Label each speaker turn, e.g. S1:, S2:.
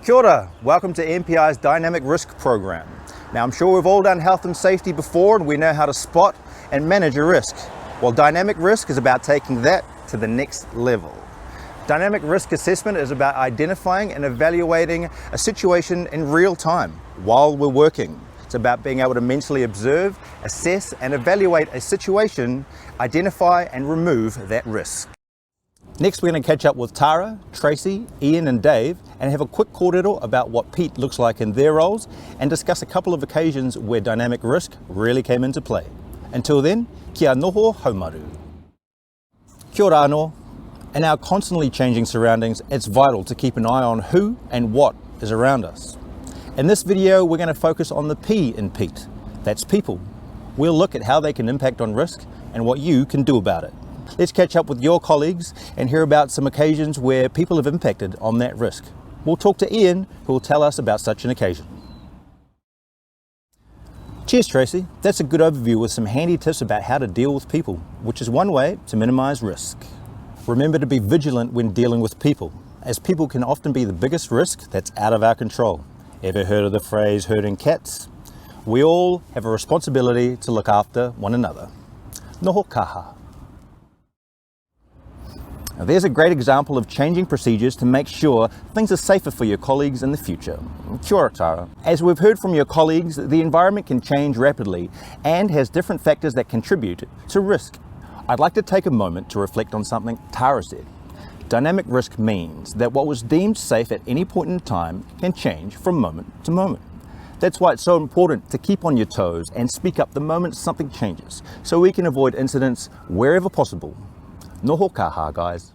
S1: Kia ora, welcome to MPI's Dynamic Risk Program. Now I'm sure we've all done health and safety before and we know how to spot and manage a risk. Well, dynamic risk is about taking that to the next level. Dynamic risk assessment is about identifying and evaluating a situation in real time while we're working. It's about being able to mentally observe, assess and evaluate a situation, identify and remove that risk. Next, we're going to catch up with Tara, Tracy, Ian and Dave and have a quick kōrero about what Pete looks like in their roles and discuss a couple of occasions where dynamic risk really came into play. Until then, kia noho haumaru. Kia ora anō. In our constantly changing surroundings, it's vital to keep an eye on who and what is around us. In this video, we're going to focus on the P in Pete. That's people. We'll look at how they can impact on risk and what you can do about it. Let's catch up with your colleagues and hear about some occasions where people have impacted on that risk. We'll talk to Ian, who will tell us about such an occasion. Cheers, Tracy. That's a good overview with some handy tips about how to deal with people, which is one way to minimize risk. Remember to be vigilant when dealing with people, as people can often be the biggest risk that's out of our control. Ever heard of the phrase herding cats? We all have a responsibility to look after one another. Noho kaha. Now, there's a great example of changing procedures to make sure things are safer for your colleagues in the future. Kia ora, Tara. As we've heard from your colleagues, the environment can change rapidly and has different factors that contribute to risk. I'd like to take a moment to reflect on something Tara said. Dynamic risk means that what was deemed safe at any point in time can change from moment to moment. That's why it's so important to keep on your toes and speak up the moment something changes, so we can avoid incidents wherever possible. Noho kaha, guys.